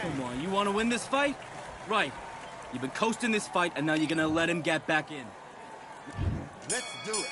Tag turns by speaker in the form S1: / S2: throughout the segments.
S1: Come on, you want to win this fight? Right. You've been coasting this fight, and now you're gonna let him get back in.
S2: Let's do it.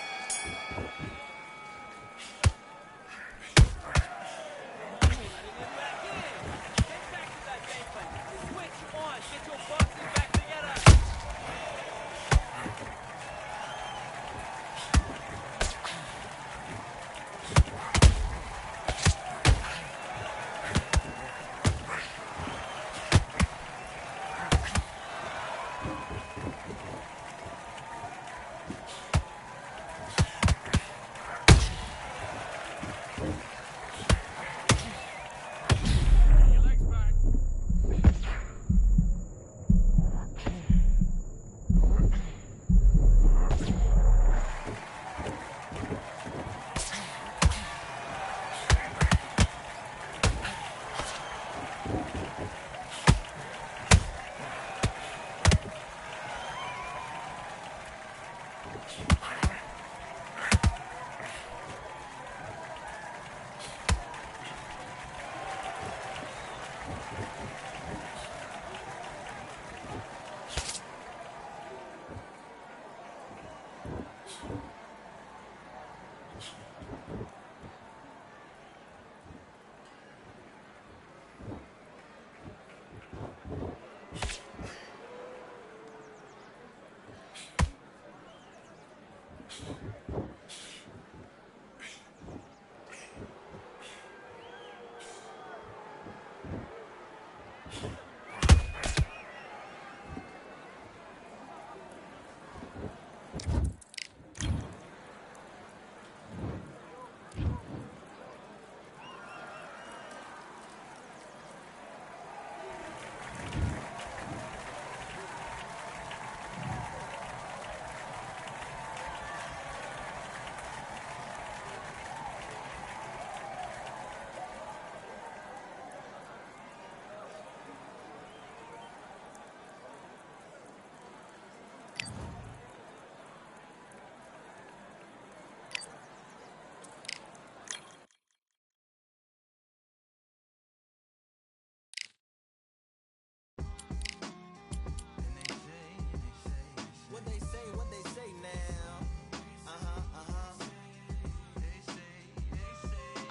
S2: What they say now?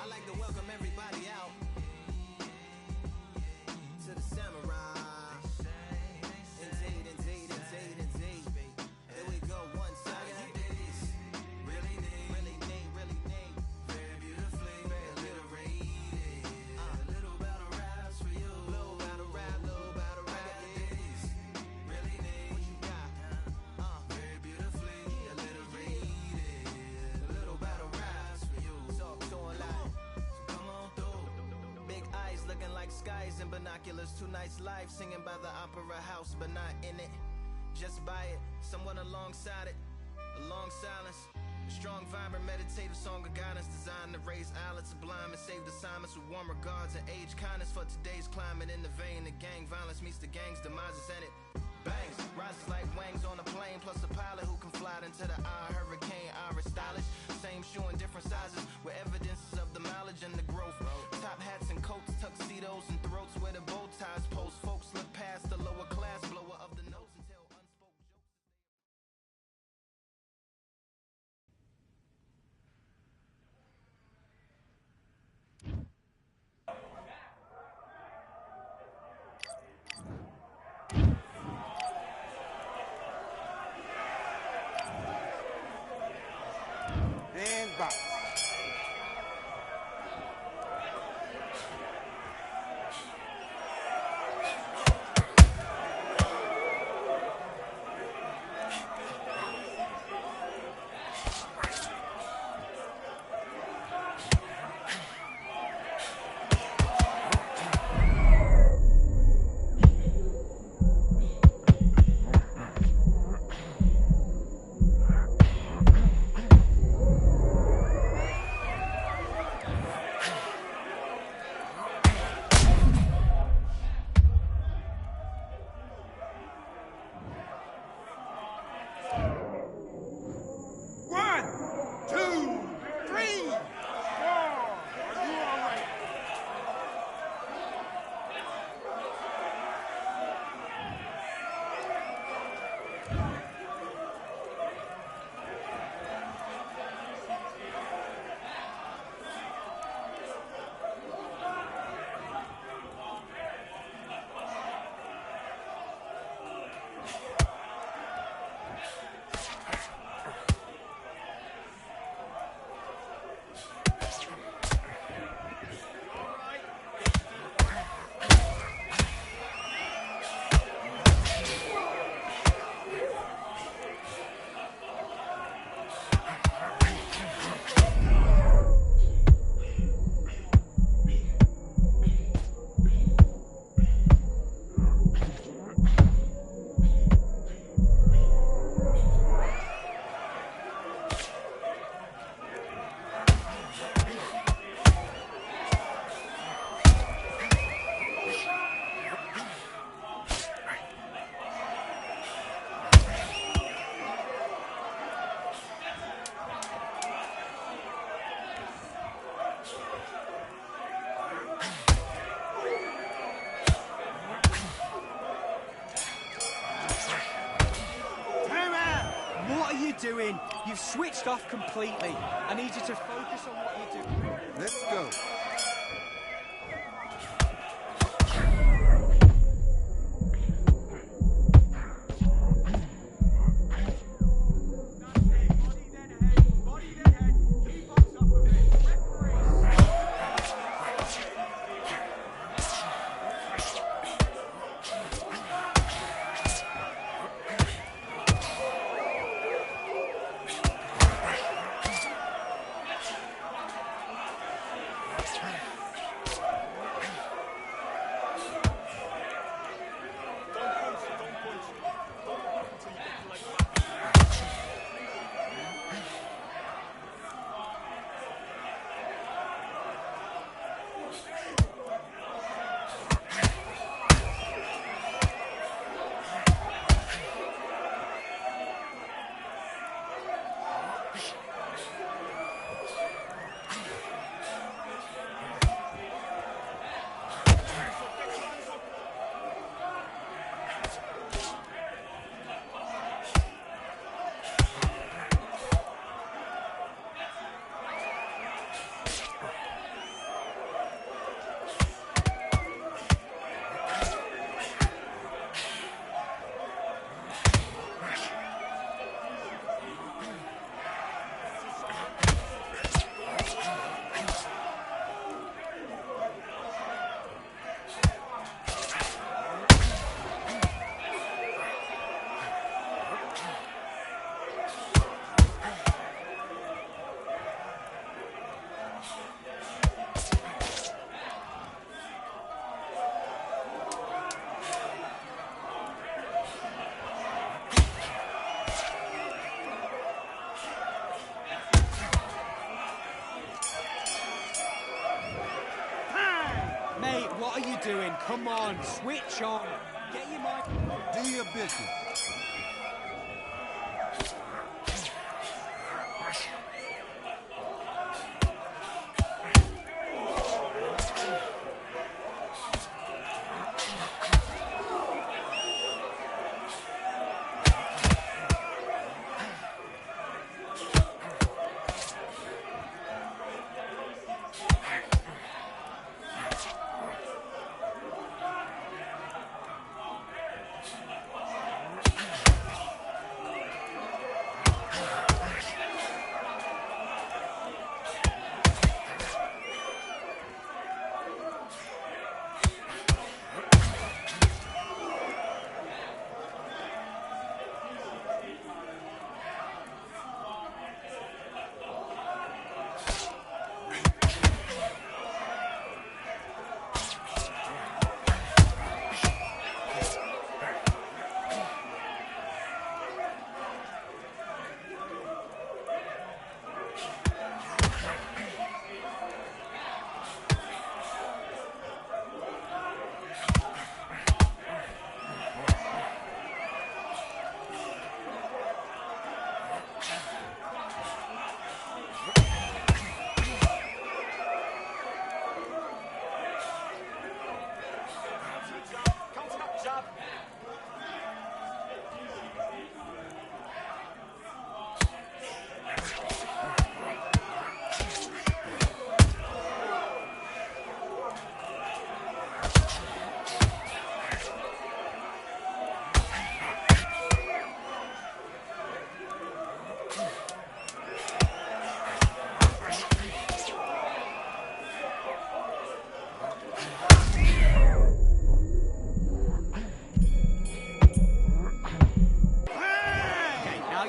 S2: I like to welcome everybody out to the Samurai. Indeed. Here we go, one second. Really need. Very beautifully, very little rated. Little battle raps for you. Little battle rap. Really need. What you got? Very beautifully, a little rated. Little battle raps for you. So alive. Come on through. Big eyes looking like skies and binoculars. Two nights live singing by the opera house, but not in it. Just by it, someone alongside it. A long silence. A strong, vibrant, meditative song of guidance designed to raise islands sublime and save assignments with warm regards and age kindness for today's climate. In the vein of gang violence meets the gang's demises in it. Bangs, rises like wings on a plane, plus a pilot who can fly into the eye. Hurricane, Iris stylish. Same shoe in different sizes with evidences of the mileage and the growth. Top hats and coats, tuxedos and throats where the bow ties post. Folks look past the lower class blower of the notes and tell unspoken jokes. And box.
S3: you've switched off completely. I need you to focus on what you're doing.
S4: Let's go.
S3: Mate, what are you doing? Come on, switch on. Get your mind.
S4: Do your business.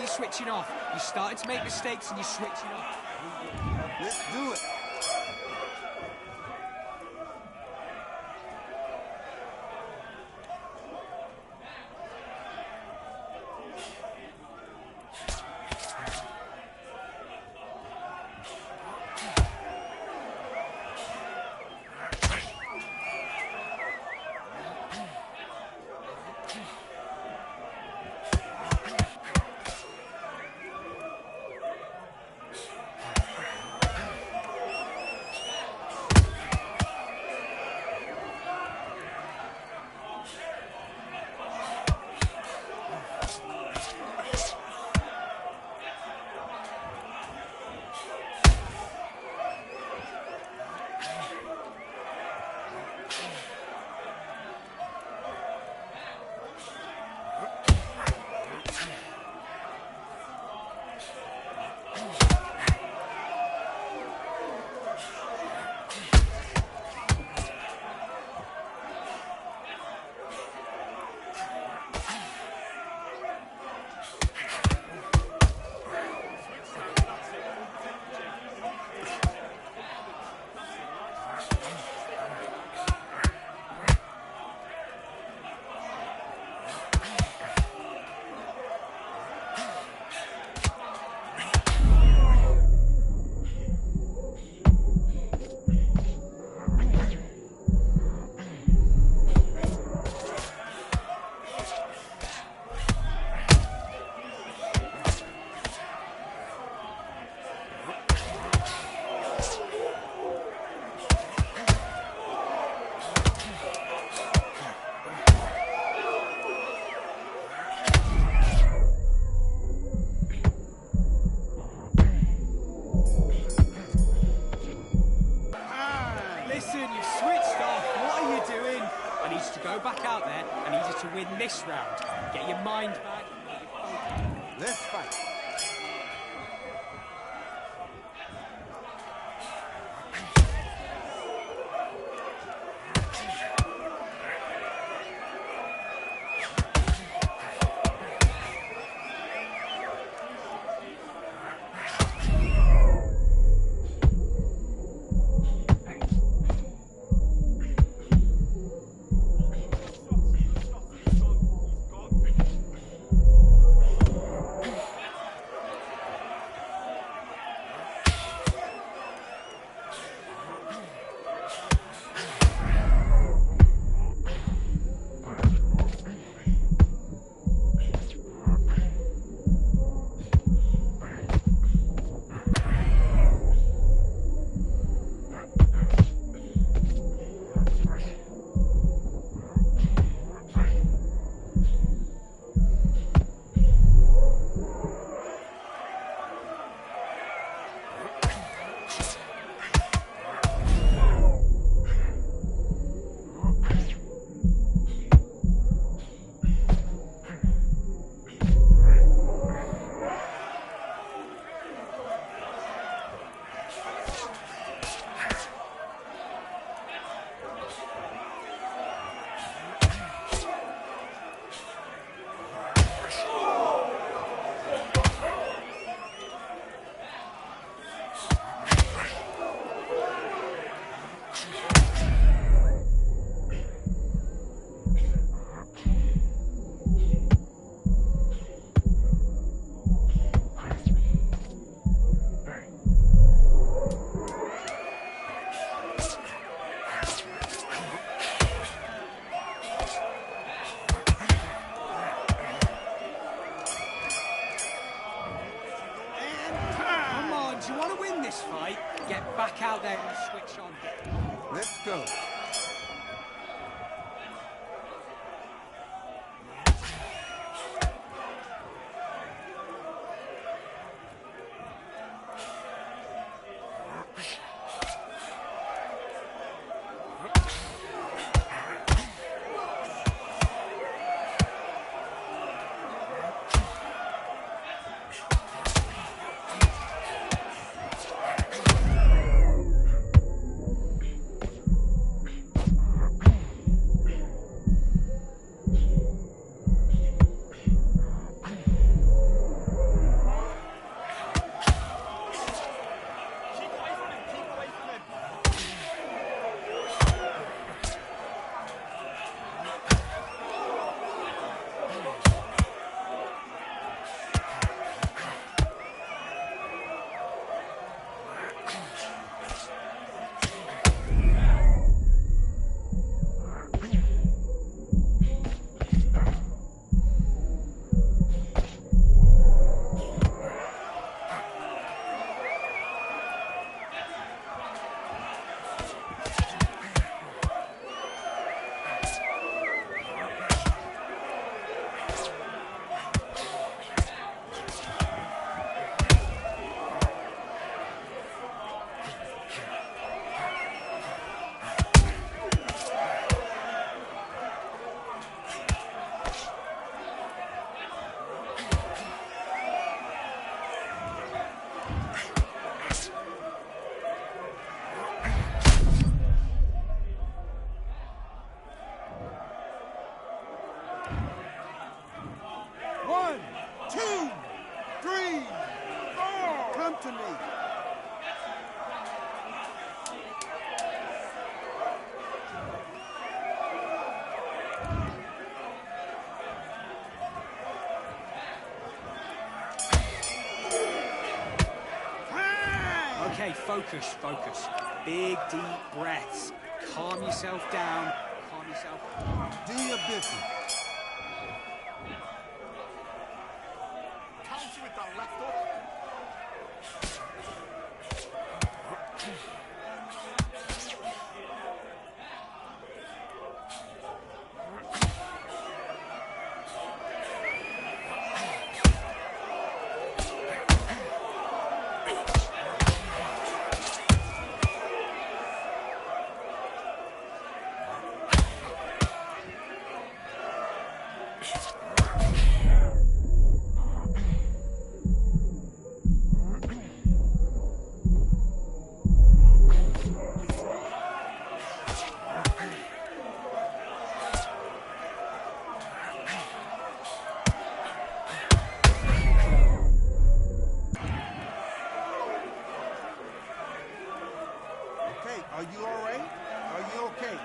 S3: Switching off. You're starting to make mistakes and you're switching off.
S4: Let's do it.
S3: to win this round. Get your mind back. Get your focus.
S4: Let's fight.
S3: Get back out there and switch on.
S4: Let's go. One, two, three, four. Come to me.
S3: Okay, focus, focus. Big, deep breaths. Calm yourself down. Calm yourself.
S4: Do your business.
S2: Counter with that left hook.
S4: Are you all right? Are you okay?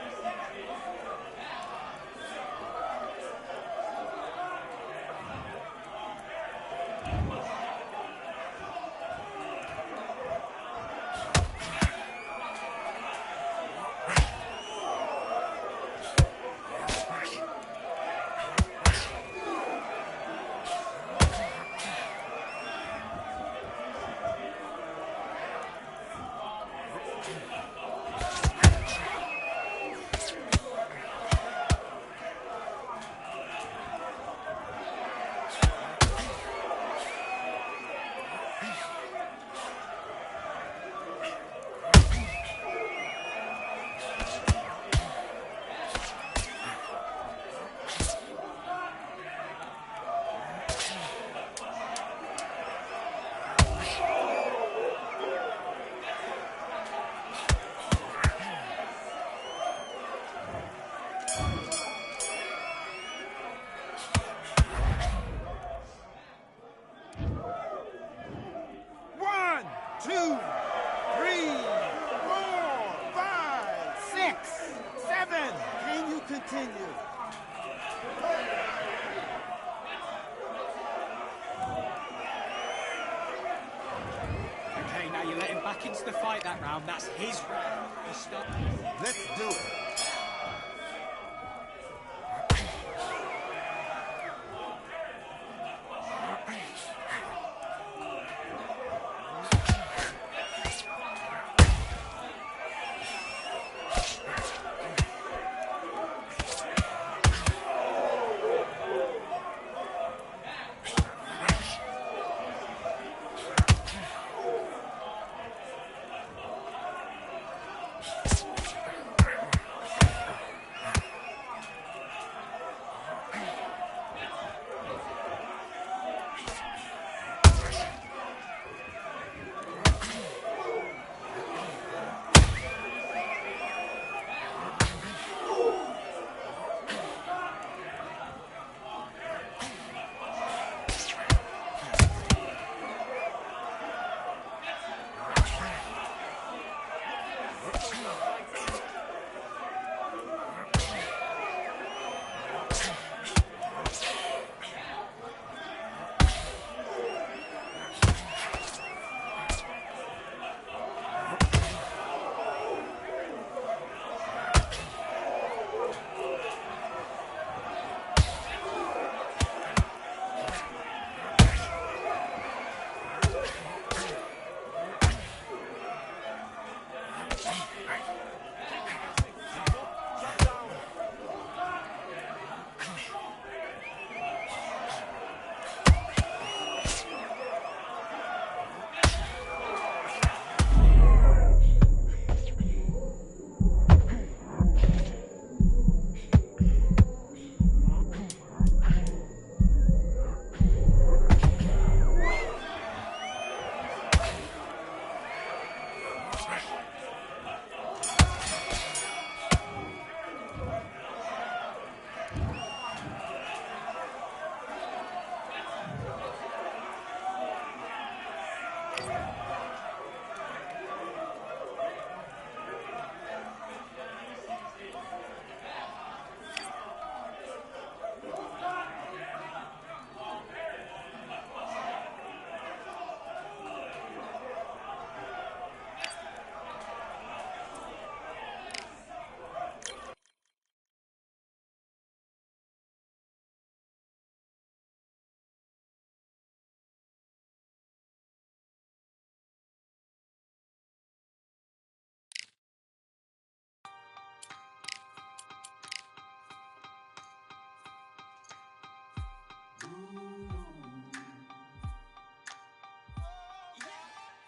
S4: One, two, three, four, five, six, seven. Can you continue?
S3: Okay, now you let him back into the fight that round. That's his round.
S4: Let's do it.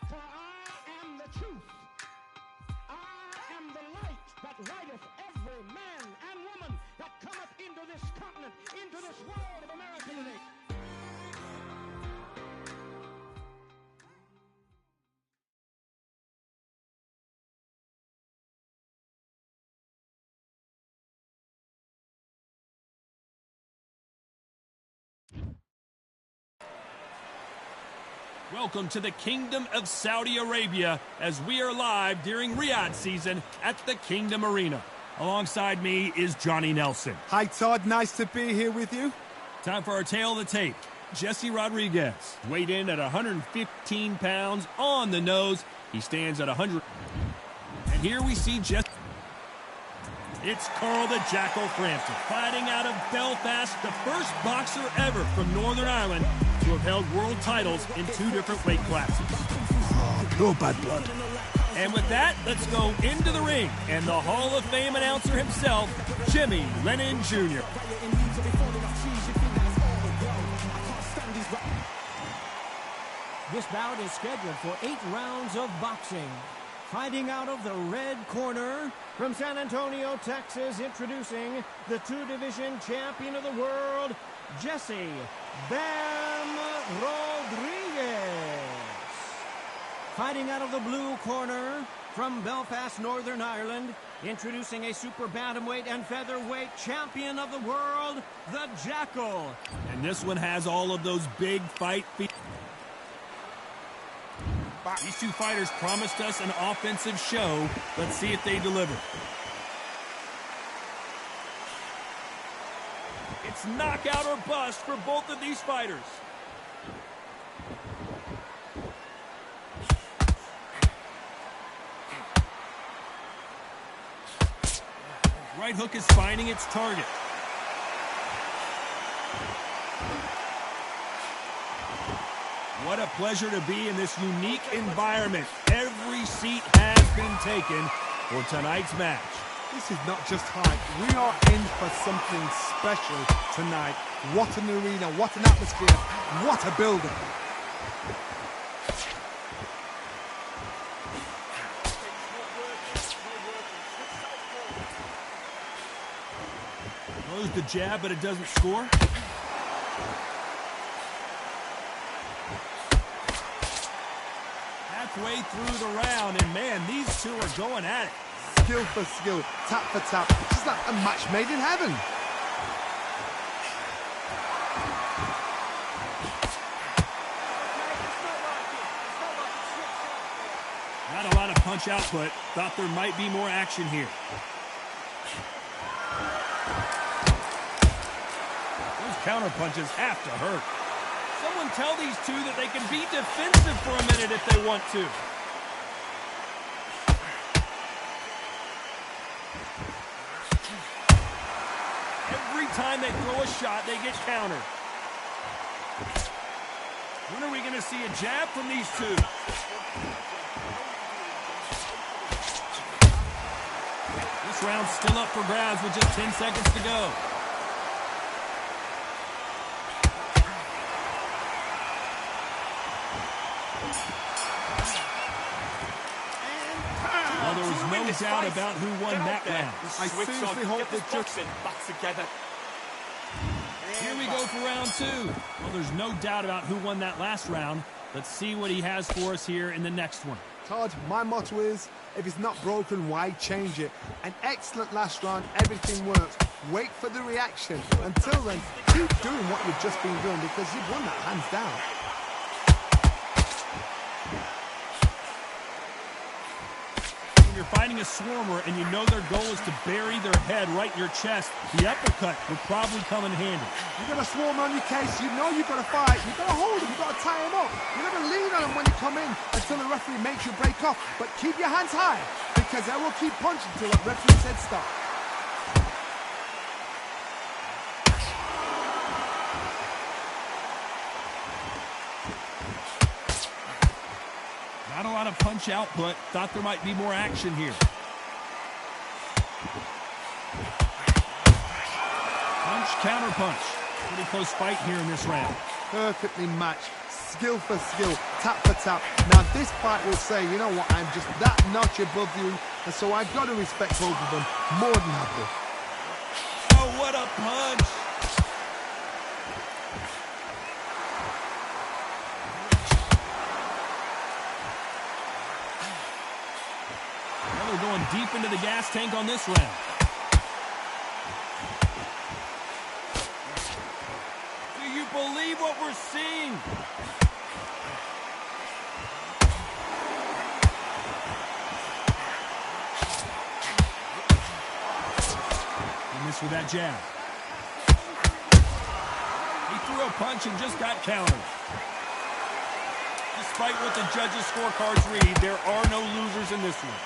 S5: For I am the truth. I am the light that lighteth every man and woman that cometh into this continent, into this world of America today.
S6: Welcome to the Kingdom of Saudi Arabia as we are live during Riyadh season at the Kingdom Arena. Alongside me is Johnny Nelson.
S4: Hi, Todd. Nice to be here with you.
S6: Time for our tail of the tape. Jesse Rodriguez, weighed in at 115 pounds on the nose. He stands at 100. And here we see Jesse. It's Carl the Jackal Frampton, fighting out of Belfast, the first boxer ever from Northern Ireland to have held world titles in 2 different weight classes.
S4: No bad blood.
S6: And with that, let's go into the ring and the Hall of Fame announcer himself, Jimmy Lennon Jr.
S5: This bout is scheduled for 8 rounds of boxing. Fighting out of the red corner from San Antonio, Texas, introducing the 2-division champion of the world, Jesse Bam Rodriguez. Fighting out of the blue corner from Belfast, Northern Ireland, introducing a super bantamweight and featherweight champion of the world, the Jackal.
S6: And this one has all of those big fight feet. These 2 fighters promised us an offensive show. Let's see if they deliver. It's knockout or bust for both of these fighters. Right hook is finding its target. What a pleasure to be in this unique environment. Every seat has been taken for tonight's match.
S4: This is not just hype. We are in for something special tonight. What an arena, what an atmosphere, what a building.
S6: Throws the jab, but it doesn't score. Halfway through the round, and man, these 2 are going at it.
S4: Skill for skill, tap for tap. It's like a match made in heaven.
S6: Not a lot of punch output. Thought there might be more action here. Those counter punches have to hurt. Someone tell these 2 that they can be defensive for a minute if they want to. Every time they throw a shot, they get countered. When are we going to see a jab from these 2? This round's still up for grabs with just 10 seconds to go. Well, there was no doubt about who won that round.
S4: I seriously hope that just...
S3: back together.
S6: Here we go for round 2. Well, there's no doubt about who won that last round. Let's see what he has for us here in the next one.
S4: Todd, my motto is, if it's not broken, why change it? An excellent last round, everything works. Wait for the reaction. Until then, keep doing what you've just been doing because you've won that hands down.
S6: When you're fighting a swarmer and you know their goal is to bury their head right in your chest, the uppercut would probably come in handy.
S4: You've got a swarm on your case, you know you've got to fight, you've got to hold him, you've got to tie him up. You're not going to lean on him when you come in until the referee makes you break off. But keep your hands high, because they will keep punching until the referee said stop.
S6: Not a lot of punch output. Thought there might be more action here. Punch, counter punch. Pretty close fight here in this round.
S4: Perfectly matched, skill for skill, tap for tap. Now this fight will say, you know what, I'm just that notch above you, and so I've got to respect both of them more than happy.
S6: Oh, what a punch! Well, they're going deep into the gas tank on this round. Do you believe what we're seeing? with that jab. He threw a punch and just got countered. Despite what the judges' scorecards read, there are no losers in this one.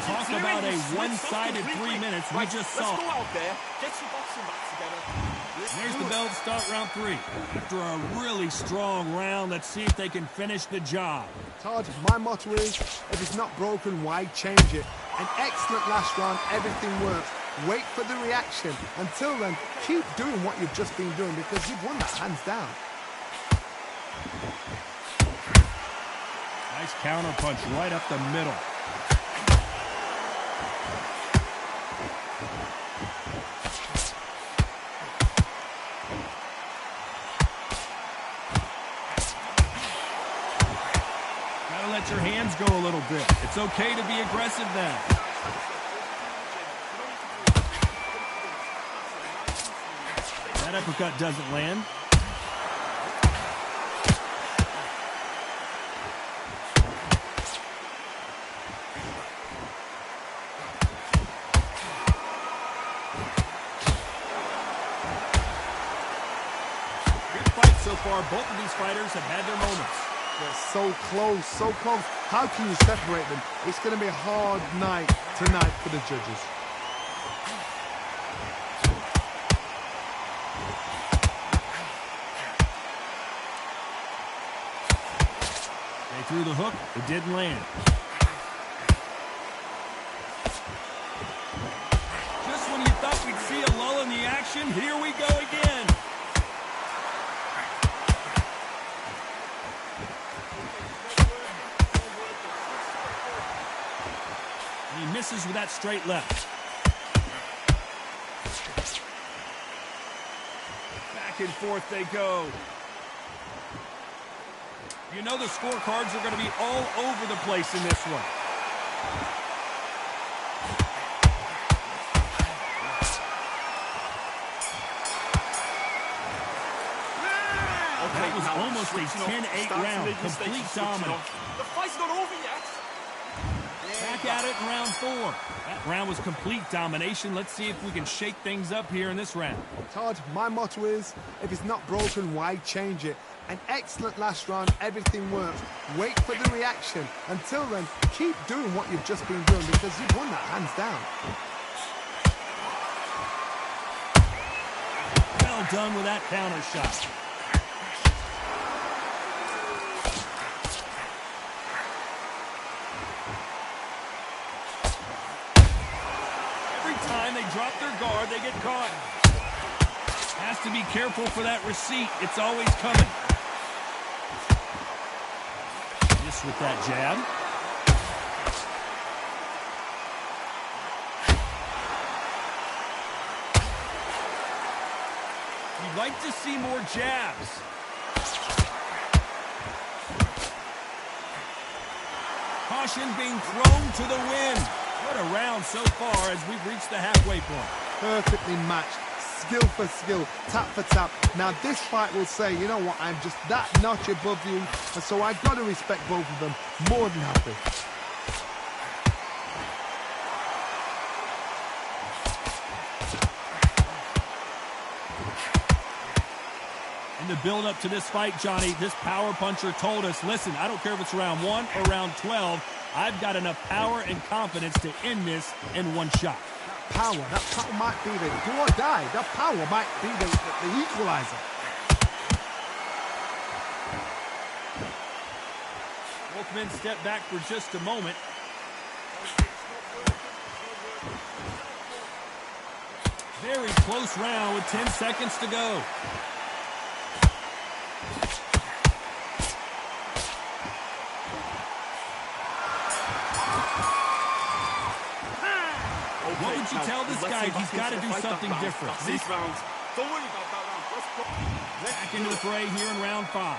S6: Talk about a one-sided 3 minutes. We just saw.
S3: Let's go out there, get your boxing back together.
S6: There's the bell to start round 3. After a really strong round, let's see if they can finish the job.
S4: Todd, my motto is, if it's not broken, why change it? An excellent last round, everything works. Wait for the reaction. Until then, keep doing what you've just been doing because you've won that hands down.
S6: Nice counter punch right up the middle. Gotta let your hands go a little bit. It's okay to be aggressive now. That uppercut doesn't land. Good fight so far. Both of these fighters have had their moments.
S4: They're so close, so close. How can you separate them? It's going to be a hard night tonight for the judges.
S6: They threw the hook. It didn't land. Just when you thought we'd see a lull in the action, here we go again. He misses with that straight left. Back and forth they go. You know the scorecards are going to be all over the place in this one. That was almost a 10-8 round. Complete dominance.
S3: The fight's not over yet.
S6: Back at it in round 4. That round was complete domination. Let's see if we can shake things up here in this round.
S4: Todd, my motto is, if it's not broken, why change it? An excellent last round, everything works. Wait for the reaction. Until then, keep doing what you've just been doing because you've won that hands down.
S6: Well done with that counter shot. They drop their guard, they get caught. Has to be careful for that receipt. It's always coming. Just with that jab. You'd like to see more jabs. Caution being thrown to the wind. What a round so far as we've reached the halfway point.
S4: Perfectly matched, skill for skill, tap for tap. Now this fight will say, you know what, I'm just that notch above you, and so I've got to respect both of them. More than happy.
S6: In the build-up to this fight, Johnny, this power puncher told us, listen, I don't care if it's round 1 or round 12, I've got enough power and confidence to end this in one shot.
S4: That power might be the do or die. That power might be the equalizer.
S6: Both men step back for just a moment. Very close round with 10 seconds to go. What would you tell this guy? He's got to do something different.
S3: These rounds. Don't worry about that round. Let's go.
S6: Back into the fray here in round 5.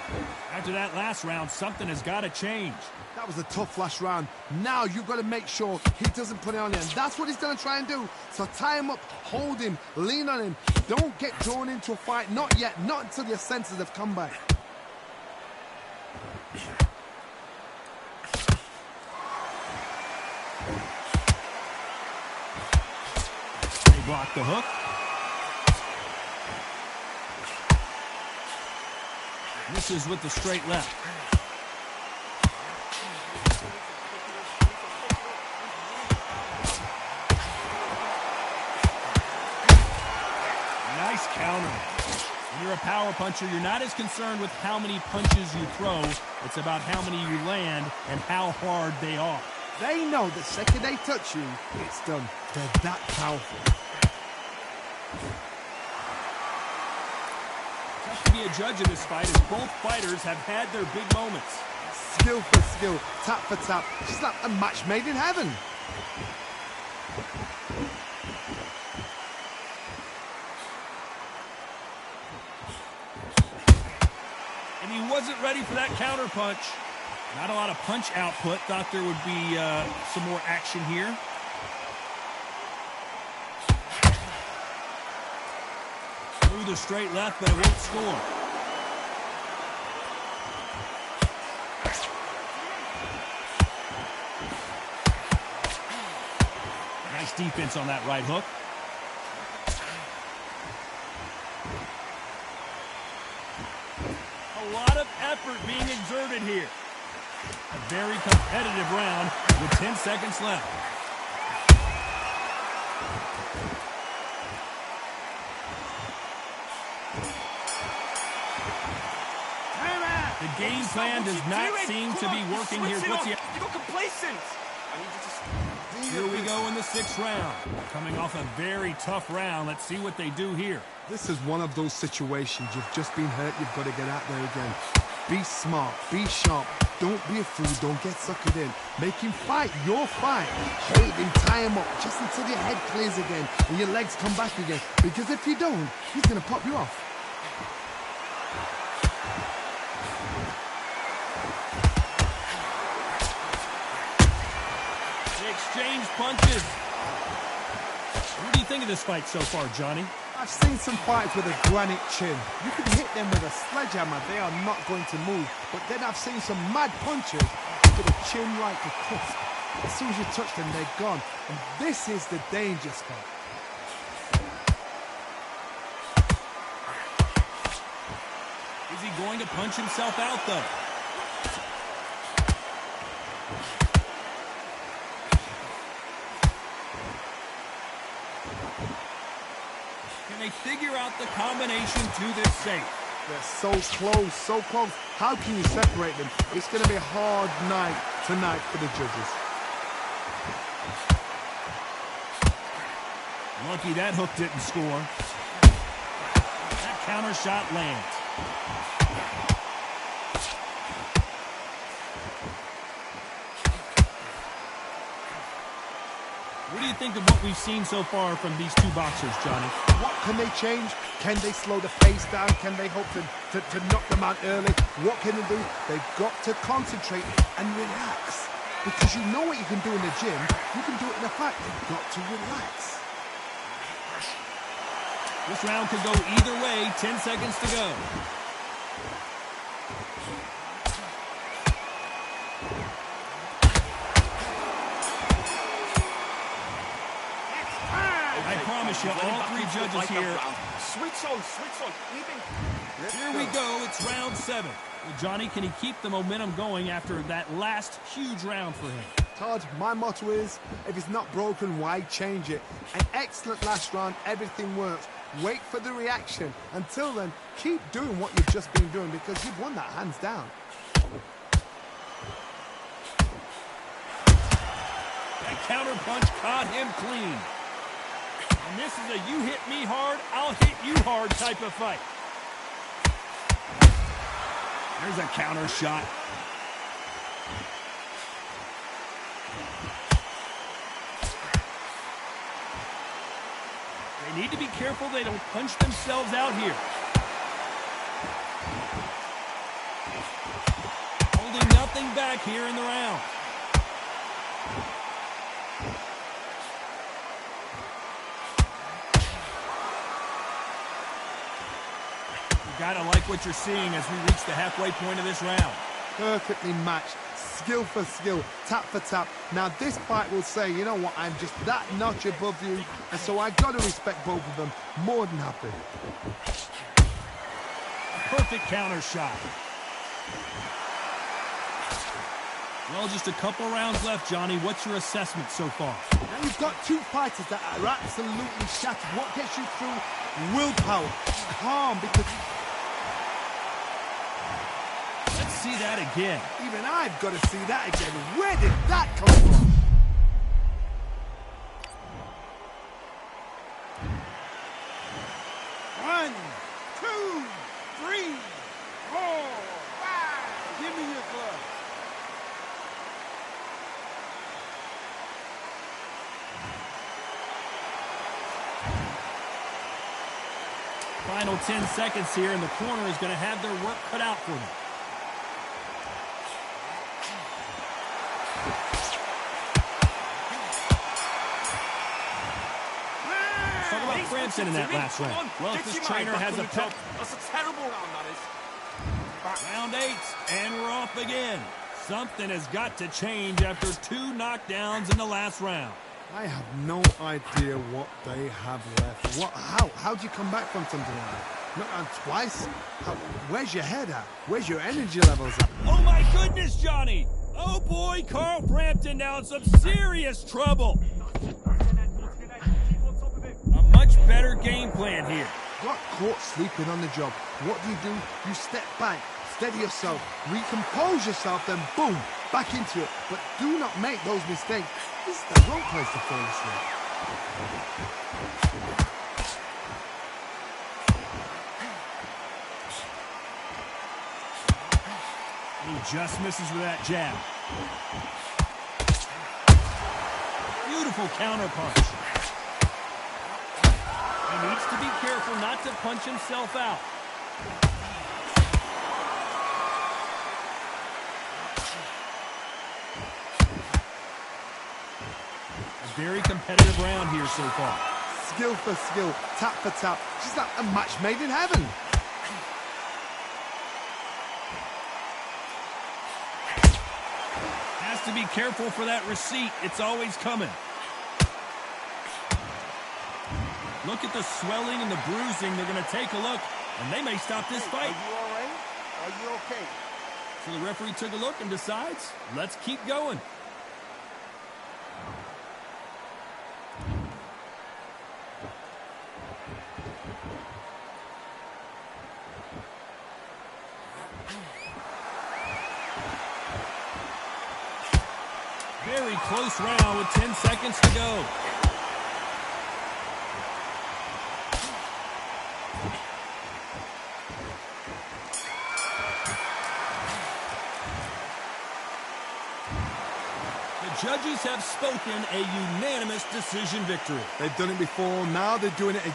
S6: After that last round, something has got to change.
S4: That was a tough last round. Now you've got to make sure he doesn't put it on you. And that's what he's going to try and do. So tie him up, hold him, lean on him. Don't get drawn into a fight. Not yet. Not until your senses have come back.
S6: They block the hook. Misses with the straight left. Nice counter. When you're a power puncher, you're not as concerned with how many punches you throw. It's about how many you land and how hard they are.
S4: They know the second they touch you, it's done. They're that powerful.
S6: Tough to be a judge of this fight as both fighters have had their big moments.
S4: Skill for skill, tap for tap. It's like a match made in heaven.
S6: And he wasn't ready for that counter punch. Not a lot of punch output. Thought there would be some more action here. Through the straight left, but it won't score. Nice defense on that right hook. A lot of effort being exerted here. A very competitive round with 10 seconds left. The game plan does not seem to be working here.
S3: You got complacent. I need you to...
S6: Here we go in the 6th round. Coming off a very tough round. Let's see what they do here.
S4: This is one of those situations. You've just been hurt. You've got to get out there again. Be smart. Be sharp. Don't be a fool. Don't get suckered in. Make him fight your fight. Hold him. Tie him up just until your head clears again and your legs come back again. Because if you don't, he's going to pop you off.
S6: Exchange punches. What do you think of this fight so far, Johnny?
S4: I've seen some fights with a granite chin. You can hit them with a sledgehammer, they are not going to move. But then I've seen some mad punches with a chin like a crisp. As soon as you touch them, they're gone. And this is the danger spot.
S6: Is he going to punch himself out, though? Can they figure out the combination to this safe?
S4: They're so close, so close. How can you separate them? It's going to be a hard night tonight for the judges.
S6: Lucky that hook didn't score. That counter shot lands. What do you think of what we've seen so far from these two boxers, Johnny?
S4: What can they change? Can they slow the pace down? Can they hope to knock them out early? What can they do? They've got to concentrate and relax. Because you know what you can do in the gym. You can do it in a fight. You've got to relax.
S6: This round could go either way. 10 seconds to go. I promise you, all three judges here.
S3: Switch on.
S6: Here we go. It's round 7. Well, Johnny, can he keep the momentum going after that last huge round for him?
S4: Todd, my motto is, if it's not broken, why change it? An excellent last round, everything works. Wait for the reaction. Until then, keep doing what you've just been doing because you've won that hands down.
S6: That counter punch caught him clean. And this is a you hit me hard, I'll hit you hard type of fight. There's a counter shot. They need to be careful they don't punch themselves out here. Holding nothing back here in the round. You gotta like what you're seeing as we reach the halfway point of this round.
S4: perfectly matched. Skill for skill, tap for tap. Now this fight will say, you know what, I'm just that notch above you, and so I got to respect both of them. More than happy.
S6: Perfect counter shot. Well, just a couple rounds left, Johnny. What's your assessment so far?
S4: Now you've got two fighters that are absolutely shattered. What gets you through? Willpower, calm, because
S6: Let's see that again.
S4: even I've got to see that again. Where did that come from?
S5: One, two, three, 4, 5. Give me your glove.
S6: Final 10 seconds here, and the corner is going to have their work cut out for them. Talk about Frampton in that last round. Well, if this trainer has a pep...
S3: That's a terrible round, that is.
S6: Round 8, and we're off again. Something has got to change after 2 knockdowns in the last round.
S4: I have no idea what they have left. How do you come back from something like that? Knocked down twice? Where's your head at? Where's your energy levels at?
S6: Oh my goodness, Johnny! Oh boy, Carl Frampton now in some serious trouble. A much better game plan here.
S4: Got caught sleeping on the job. What do? You step back, steady yourself, recompose yourself, then boom, back into it. But do not make those mistakes. This is the wrong place to fall asleep.
S6: He just misses with that jab. Beautiful counter punch. He needs to be careful not to punch himself out. A very competitive round here so far.
S4: Skill for skill, tap for tap. Just like a match made in heaven.
S6: Has to be careful for that receipt. It's always coming. Look at the swelling and the bruising. They're going to take a look, and they may stop this fight.
S5: Are you all right? Are you okay?
S6: So the referee took a look and decides, let's keep going. Very close round with 10 seconds to go. The judges have spoken, a unanimous decision victory.
S4: They've done it before, now they're doing it again.